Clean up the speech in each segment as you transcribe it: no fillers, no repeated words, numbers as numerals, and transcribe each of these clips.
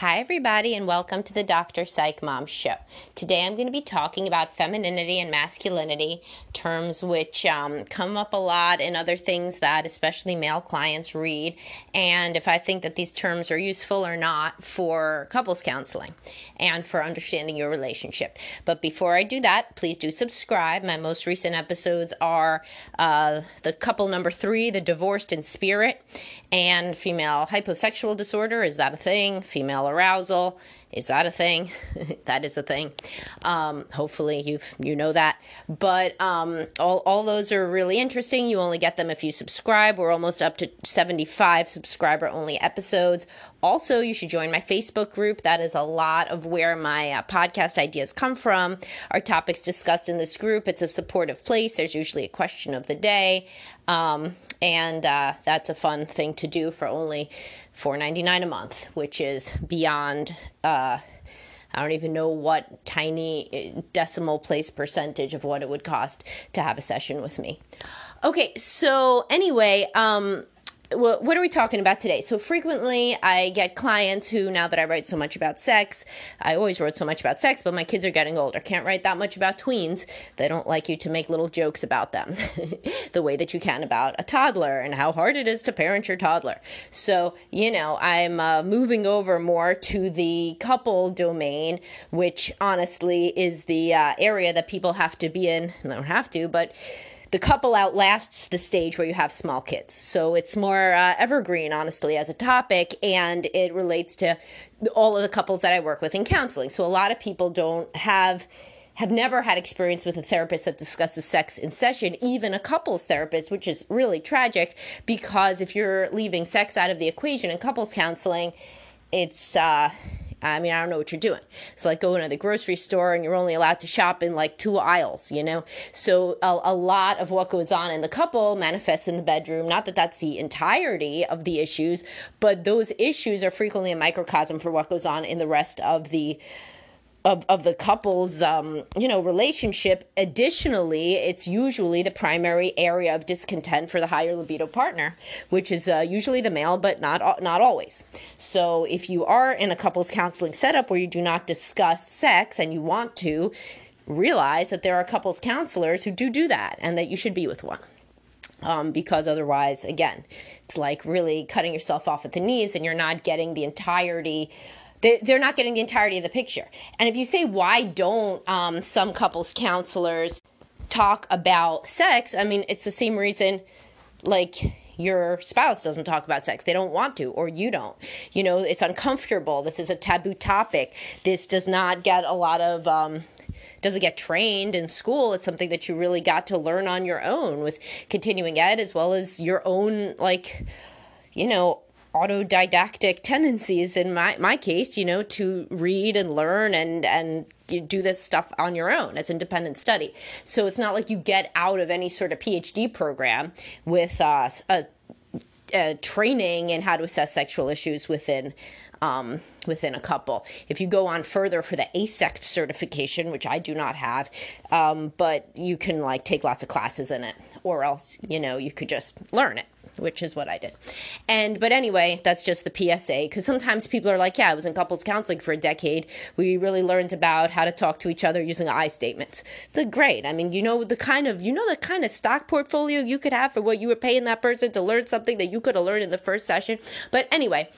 Hi, everybody, and welcome to the Dr. Psych Mom Show. Today I'm going to be talking about femininity and masculinity, terms which come up a lot in other things that especially male clients read, and if I think that these terms are useful or not for couples counseling and for understanding your relationship. But before I do that, please do subscribe. My most recent episodes are the couple number 3, the divorced in spirit, and female hyposexual disorder. Is that a thing? Female arousal. Is that a thing? That is a thing. Hopefully you know that. But all those are really interesting. You only get them if you subscribe. We're almost up to 75 subscriber-only episodes. Also, you should join my Facebook group. That is a lot of where my podcast ideas come from. Our topics discussed in this group. It's a supportive place. There's usually a question of the day. And that's a fun thing to do for only $4.99 a month, which is beyond, I don't even know what tiny decimal place percentage of what it would cost to have a session with me. Okay, so anyway, what are we talking about today? So frequently I get clients who, now that I write so much about sex, I always wrote so much about sex, but my kids are getting older. Can't write that much about tweens. They don't like you to make little jokes about them the way that you can about a toddler and how hard it is to parent your toddler. So, I'm moving over more to the couple domain, which honestly is the area that people have to be in. They don't have to, but the couple outlasts the stage where you have small kids. So it's more evergreen, honestly, as a topic, and it relates to all of the couples that I work with in counseling. So a lot of people have never had experience with a therapist that discusses sex in session, even a couples therapist, which is really tragic, because if you're leaving sex out of the equation in couples counseling, it's I don't know what you're doing. It's like going to the grocery store and you're only allowed to shop in like 2 aisles, So a lot of what goes on in the couple manifests in the bedroom. Not that that's the entirety of the issues, but those issues are frequently a microcosm for what goes on in the rest of the couple's, relationship. Additionally, it's usually the primary area of discontent for the higher libido partner, which is usually the male, but not always. So if you are in a couples counseling setup where you do not discuss sex and you want to, realize that there are couples counselors who do that and that you should be with one. Because otherwise, again, it's like really cutting yourself off at the knees and you're not getting the entirety. They're not getting the entirety of the picture. And if you say, why don't some couples counselors talk about sex? It's the same reason, like, your spouse doesn't talk about sex. They don't want to, or you don't. It's uncomfortable. This is a taboo topic. This does not get a lot of, doesn't get trained in school. It's something that you really got to learn on your own with continuing ed, as well as your own, autodidactic tendencies in my case, to read and learn and you do this stuff on your own as independent study. So it's not like you get out of any sort of PhD program with a training in how to assess sexual issues within a couple. If you go on further for the ASECT certification, which I do not have, but you can take lots of classes in it, or else, you could just learn it, which is what I did. But anyway, that's just the PSA, because sometimes people are like, yeah, I was in couples counseling for a decade. We really learned about how to talk to each other using I statements. They're great. The kind of stock portfolio you could have for what you were paying that person to learn something that you could have learned in the first session. But anyway,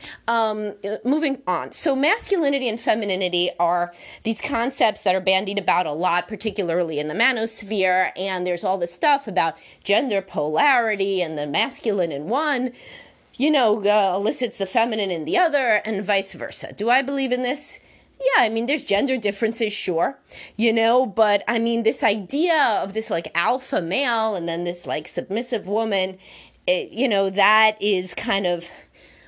moving on. So masculinity and femininity are these concepts that are bandied about a lot, particularly in the manosphere, and there's all this stuff about gender polarity and the masculine in one, elicits the feminine in the other, and vice versa. Do I believe in this? Yeah, there's gender differences, sure, but this idea of this alpha male and then this submissive woman, that is kind of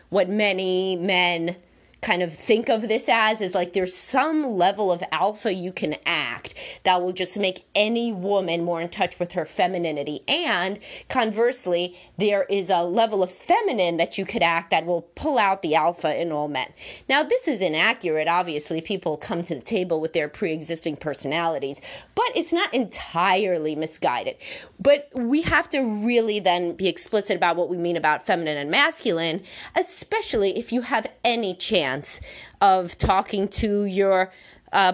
what many men kind of think of this as, is there's some level of alpha you can act that will just make any woman more in touch with her femininity. And conversely, there is a level of feminine that you could act that will pull out the alpha in all men. Now, this is inaccurate. Obviously, people come to the table with their pre-existing personalities, but it's not entirely misguided. But we have to really then be explicit about what we mean about feminine and masculine, especially if you have any chance chance of talking to your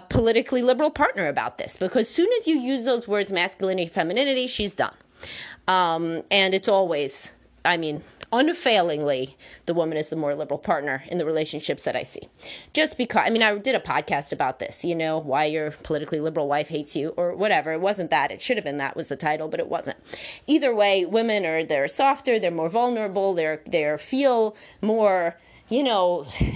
politically liberal partner about this, because soon as you use those words, masculinity, femininity, she's done. And it's always, unfailingly, the woman is the more liberal partner in the relationships that I see. Just because, I did a podcast about this, why your politically liberal wife hates you or whatever. It wasn't that. It should have been that was the title, but it wasn't. Either way, women they're softer, they're more vulnerable, they feel more,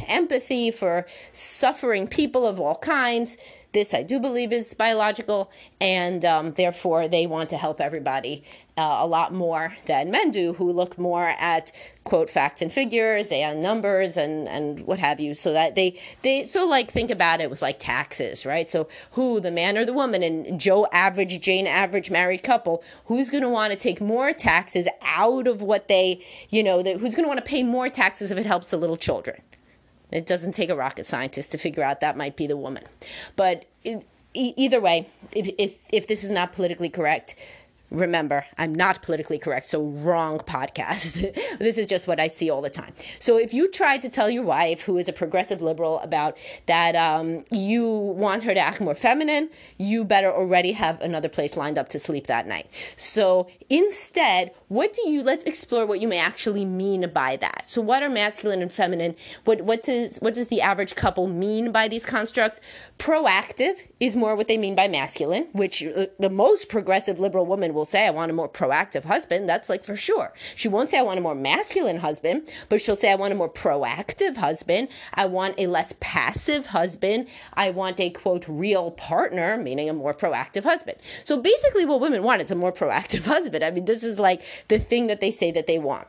empathy for suffering people of all kinds. This, I do believe, is biological, and therefore they want to help everybody a lot more than men do, who look more at, quote, facts and figures and numbers and what have you, so that they think about it with like taxes, right? So who, the man or the woman, and Joe average, Jane average married couple, who's going to want to take more taxes out of what they, who's going to want to pay more taxes if it helps the little children? It doesn't take a rocket scientist to figure out that might be the woman. But either way, if this is not politically correct, remember, I'm not politically correct, so wrong podcast. This is just what I see all the time. So if you try to tell your wife, who is a progressive liberal, about that you want her to act more feminine, you better already have another place lined up to sleep that night. So instead, let's explore what you may actually mean by that. So what are masculine and feminine? What does the average couple mean by these constructs? Proactive is more what they mean by masculine, which the most progressive liberal woman will say, I want a more proactive husband. That's like for sure. She won't say I want a more masculine husband, but she'll say I want a more proactive husband. I want a less passive husband. I want a, quote, real partner, meaning a more proactive husband. So basically what women want is a more proactive husband. This is like the thing that they say that they want.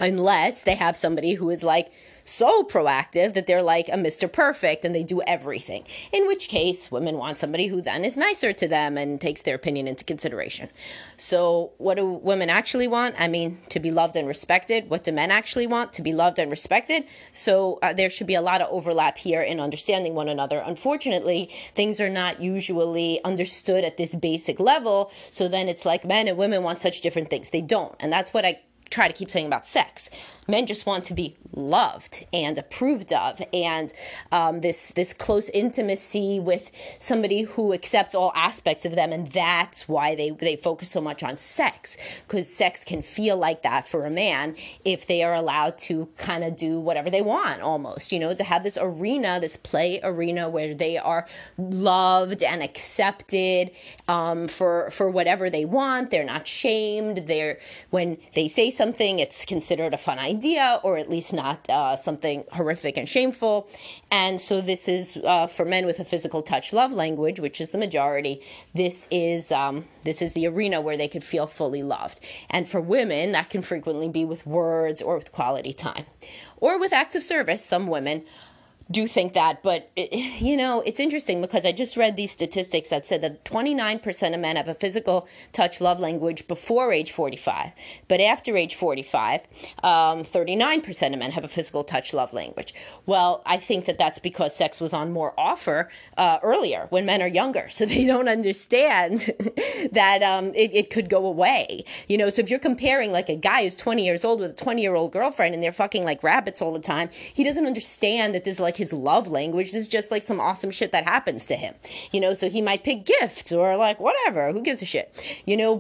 Unless they have somebody who is like so proactive that they're like a Mr. Perfect and they do everything. In which case, women want somebody who then is nicer to them and takes their opinion into consideration. So what do women actually want? To be loved and respected. What do men actually want? To be loved and respected. So there should be a lot of overlap here in understanding one another. Unfortunately, things are not usually understood at this basic level. So then it's like men and women want such different things. They don't. And that's what I try to keep saying about sex. Men just want to be loved and approved of, and this close intimacy with somebody who accepts all aspects of them, and that's why they focus so much on sex, because sex can feel like that for a man if they are allowed to kind of do whatever they want, almost, to have this arena, this play arena where they are loved and accepted for whatever they want. They're not shamed. When they say something, it's considered a fun idea, or at least not something horrific and shameful. And so this is for men with a physical touch love language, which is the majority. This is the arena where they could feel fully loved. And for women, that can frequently be with words or with quality time or with acts of service. Some women do think that, but it's interesting because I just read these statistics that said that 29% of men have a physical touch love language before age 45, but after age 45, 39% of men have a physical touch love language. Well, I think that that's because sex was on more offer earlier when men are younger, so they don't understand that it could go away. So if you're comparing like a guy who's 20 years old with a 20-year-old girlfriend and they're fucking like rabbits all the time, he doesn't understand that this is like his love language. This is just like some awesome shit that happens to him, so he might pick gifts or like whatever, who gives a shit,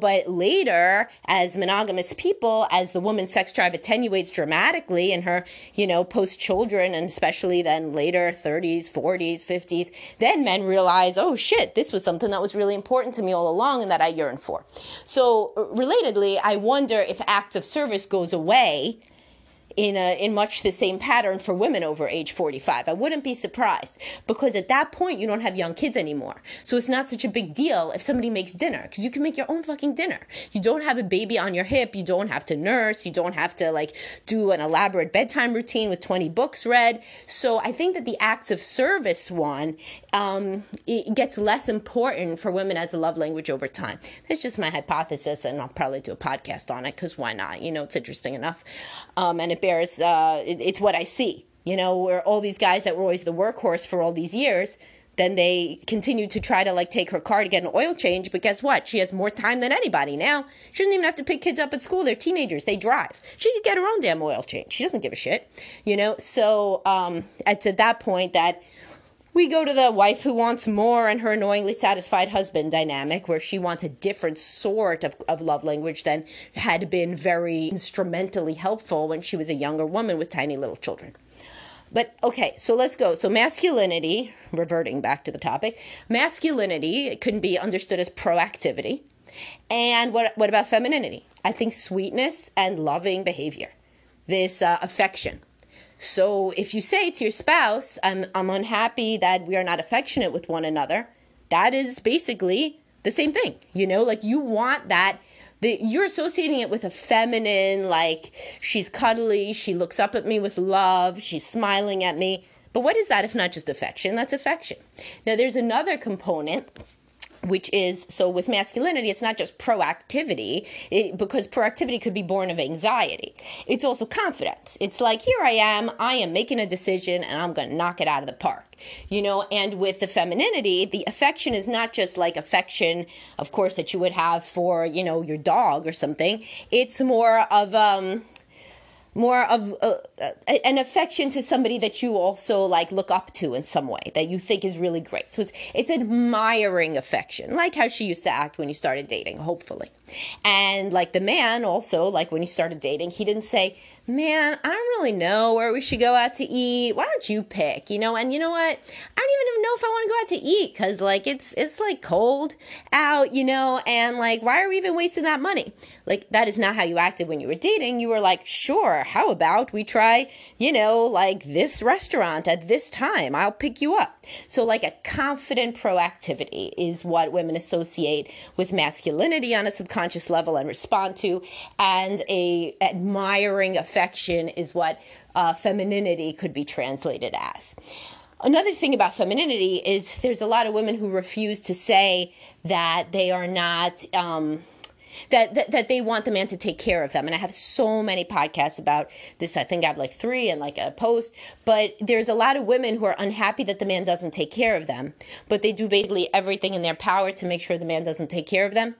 but later, as monogamous people, as the woman's sex drive attenuates dramatically in her, post-children, and especially then later 30s, 40s, 50s, then men realize, oh shit, this was something that was really important to me all along and that I yearned for. So relatedly, I wonder if acts of service goes away in much the same pattern for women over age 45. I wouldn't be surprised, because at that point you don't have young kids anymore. So it's not such a big deal if somebody makes dinner, because you can make your own fucking dinner. You don't have a baby on your hip. You don't have to nurse. You don't have to like do an elaborate bedtime routine with 20 books read. So I think that the acts of service one, it gets less important for women as a love language over time. That's just my hypothesis, and I'll probably do a podcast on it, because why not? It's interesting enough. And it it's what I see, where all these guys that were always the workhorse for all these years, then they continue to try to like take her car to get an oil change. But guess what? She has more time than anybody now. She doesn't even have to pick kids up at school. They're teenagers. They drive. She could get her own damn oil change. She doesn't give a shit, you know? So it's at that point that we go to the wife who wants more and her annoyingly satisfied husband dynamic, where she wants a different sort of love language than had been very instrumentally helpful when she was a younger woman with tiny little children. But okay, so let's go. So masculinity, reverting back to the topic, masculinity can be understood as proactivity. And what about femininity? I think sweetness and loving behavior, this affection. So if you say to your spouse, I'm unhappy that we are not affectionate with one another, that is basically the same thing. You know, like you want that, you're associating it with a feminine, like she's cuddly, she looks up at me with love, she's smiling at me. But what is that if not just affection? That's affection. Now there's another component, which is, so with masculinity, it's not just proactivity, because proactivity could be born of anxiety. It's also confidence. It's like, here I am making a decision, and I'm going to knock it out of the park. You know, and with the femininity, the affection is not just like affection, of course, that you would have for, you know, your dog or something. It's more of an affection to somebody that you also like look up to in some way, that you think is really great. So it's admiring affection, like how she used to act when you started dating, hopefully. And like the man also, like when you started dating, he didn't say, man, I don't really know where we should go out to eat. Why don't you pick? You know, and you know what? I don't even know if I want to go out to eat, because like it's like cold out, you know, and like, why are we even wasting that money? Like, that is not how you acted when you were dating. You were like, sure, how about we try, you know, like this restaurant at this time? I'll pick you up. So like a confident proactivity is what women associate with masculinity on a subconscious level and respond to, and a admiring affection is what femininity could be translated as. Another thing about femininity is there's a lot of women who refuse to say that they are not, that they want the man to take care of them. And I have so many podcasts about this. I think I have like 3 and like a post. But there's a lot of women who are unhappy that the man doesn't take care of them. But they do basically everything in their power to make sure the man doesn't take care of them.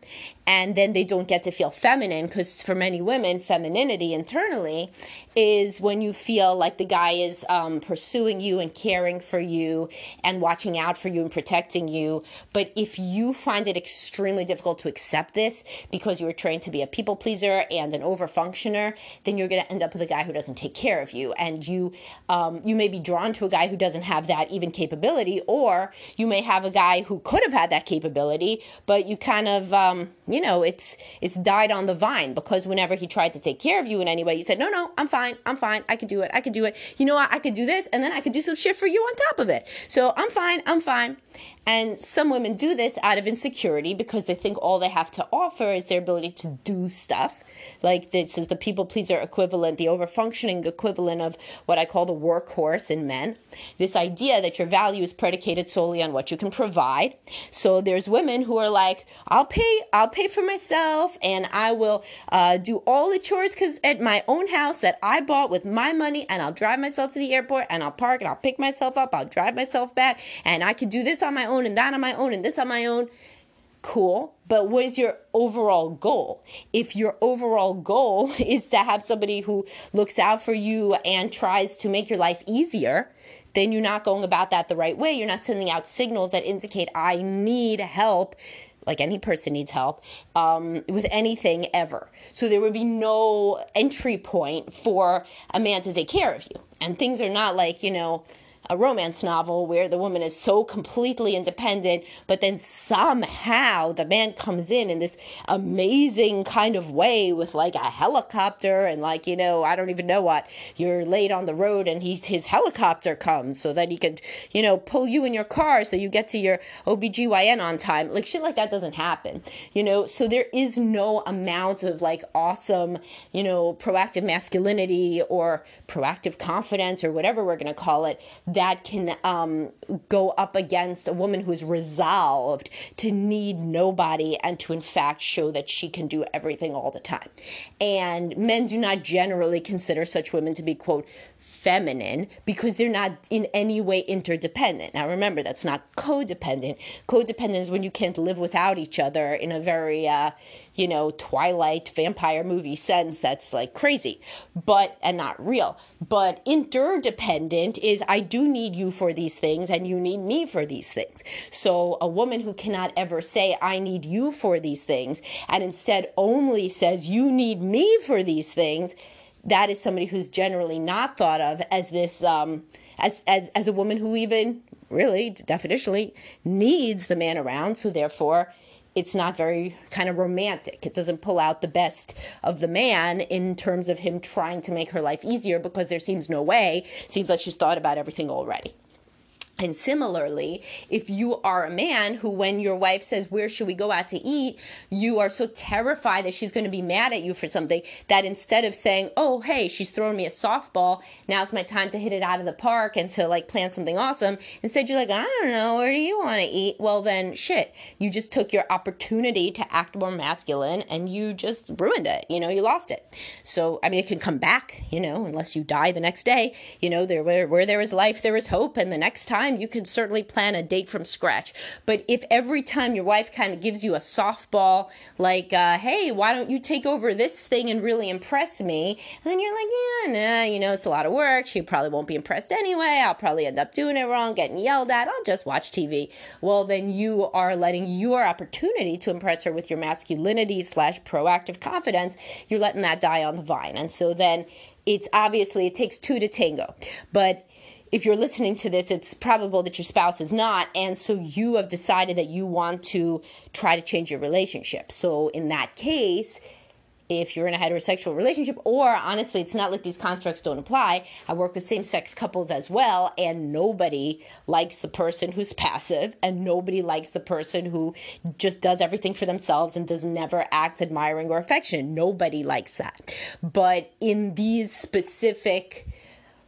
And then they don't get to feel feminine, because for many women, femininity internally is when you feel like the guy is pursuing you and caring for you and watching out for you and protecting you. But if you find it extremely difficult to accept this because you were trained to be a people pleaser and an overfunctioner, then you're going to end up with a guy who doesn't take care of you. And you may be drawn to a guy who doesn't have that even capability, or you may have a guy who could have had that capability, but you kind of, you know, it's died on the vine, because whenever he tried to take care of you in any way, you said, no, I'm fine, I could do it. You know what, I could do this, and then I could do some shit for you on top of it. So I'm fine. And some women do this out of insecurity, because they think all they have to offer is their ability to do stuff. Like, this is the people pleaser equivalent, the overfunctioning equivalent of what I call the workhorse in men. This idea that your value is predicated solely on what you can provide. So there's women who are like, I'll pay for myself, and I will do all the chores at my own house that I bought with my money, and I'll drive myself to the airport, and I'll park, and I'll pick myself up, I'll drive myself back, and I can do this on my own, and that on my own, and this on my own. Cool. But what is your overall goal? If your overall goal is to have somebody who looks out for you and tries to make your life easier, then you're not going about that the right way. You're not sending out signals that indicate I need help, like any person needs help, with anything ever. So there would be no entry point for a man to take care of you. And things are not like, you know, a romance novel where the woman is so completely independent, but then somehow the man comes in this amazing kind of way with like a helicopter, and like, you know, I don't even know what, you're late on the road and his helicopter comes so that he could, you know, pull you in your car so you get to your OBGYN on time. Like, shit like that doesn't happen, you know? So there is no amount of like awesome, you know, proactive masculinity or proactive confidence or whatever we're going to call it, that can go up against a woman who is resolved to need nobody and to in fact show that she can do everything all the time. And men do not generally consider such women to be, quote, feminine because they're not in any way interdependent. Now remember, that's not codependent. Codependent is when you can't live without each other in a very, Twilight vampire movie sense that's like crazy, and not real. But interdependent is I do need you for these things and you need me for these things. So a woman who cannot ever say I need you for these things and instead only says you need me for these things, that is somebody who's generally not thought of as this as a woman who even really definitionally needs the man around. So therefore it's not very kind of romantic. It doesn't pull out the best of the man in terms of him trying to make her life easier because there seems no way. It seems like she's thought about everything already. And similarly, if you are a man who, when your wife says, where should we go out to eat, you are so terrified that she's going to be mad at you for something that instead of saying, oh, hey, she's throwing me a softball, now's my time to hit it out of the park and to like plan something awesome, instead you're like, I don't know, where do you want to eat? Well, then shit, you just took your opportunity to act more masculine and you just ruined it. You lost it. So, I mean, it can come back, unless you die the next day, where there is life, there is hope. And the next time, you can certainly plan a date from scratch. But if every time your wife kind of gives you a softball, like, hey, why don't you take over this thing and really impress me? And then you're like, yeah, nah, it's a lot of work. She probably won't be impressed anyway. I'll probably end up doing it wrong, getting yelled at. I'll just watch TV. Well, then you are letting your opportunity to impress her with your masculinity / proactive confidence, you're letting that die on the vine. And so then it takes two to tango. But if you're listening to this, it's probable that your spouse is not, and so you have decided that you want to try to change your relationship. So in that case, if you're in a heterosexual relationship, or honestly, it's not like these constructs don't apply. I work with same-sex couples as well, and nobody likes the person who's passive, and nobody likes the person who just does everything for themselves and does never act admiring or affectionate. Nobody likes that. But in these specific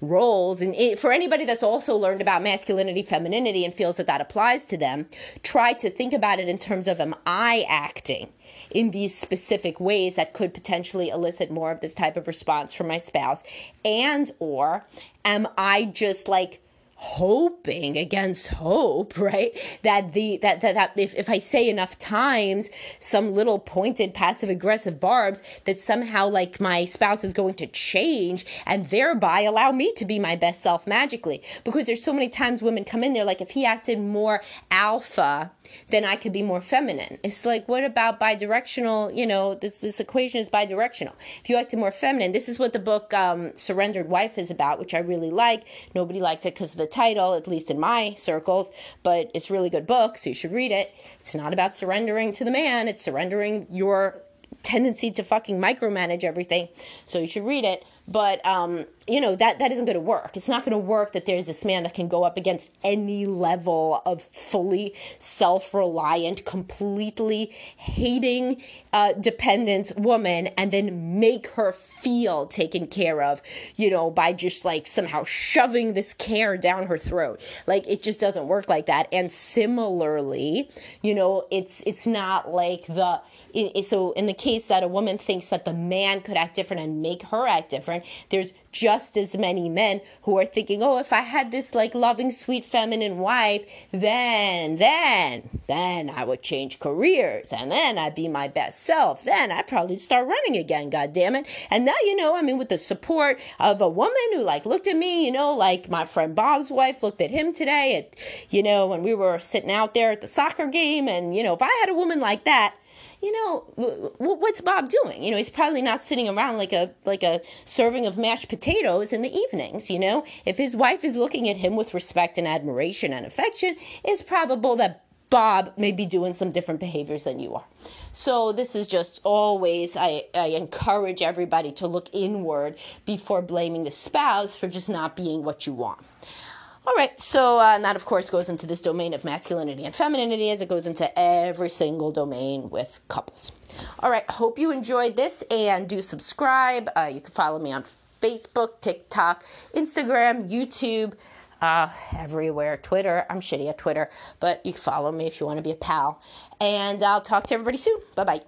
roles, and for anybody that's also learned about masculinity, femininity, and feels that applies to them, try to think about it in terms of, am I acting in these specific ways that could potentially elicit more of this type of response from my spouse? And or am I just like hoping against hope, right? That if I say enough times some little pointed passive aggressive barbs, that somehow like my spouse is going to change and thereby allow me to be my best self magically. Because there's so many times women come in there like, if he acted more alpha, then I could be more feminine. It's like, what about bidirectional? This equation is bidirectional. If you acted more feminine, this is what the book Surrendered Wife is about, which I really like. Nobody likes it because of the title, at least in my circles, but it's a really good book, so you should read it. It's not about surrendering to the man. It's surrendering your tendency to fucking micromanage everything, so you should read it. But, that isn't going to work. It's not going to work that there's this man that can go up against any level of fully self-reliant, completely hating, dependent woman and then make her feel taken care of, by just like somehow shoving this care down her throat. Like, it just doesn't work like that. And similarly, it's not like so in the case that a woman thinks that the man could act different and make her act different, there's just as many men who are thinking, oh, if I had this like loving, sweet, feminine wife, then I would change careers, and then I'd be my best self. Then I'd probably start running again, God damn it. And now, with the support of a woman who like looked at me, like my friend Bob's wife looked at him today when we were sitting out there at the soccer game. And, if I had a woman like that, what's Bob doing? He's probably not sitting around like a serving of mashed potatoes in the evenings. If his wife is looking at him with respect and admiration and affection, it's probable that Bob may be doing some different behaviors than you are. So this is just always, I encourage everybody to look inward before blaming the spouse for just not being what you want. All right, so and that, of course, goes into this domain of masculinity and femininity as it goes into every single domain with couples. All right, hope you enjoyed this, and do subscribe. You can follow me on Facebook, TikTok, Instagram, YouTube, everywhere, Twitter. I'm shitty at Twitter, but you can follow me if you want to be a pal. And I'll talk to everybody soon. Bye-bye.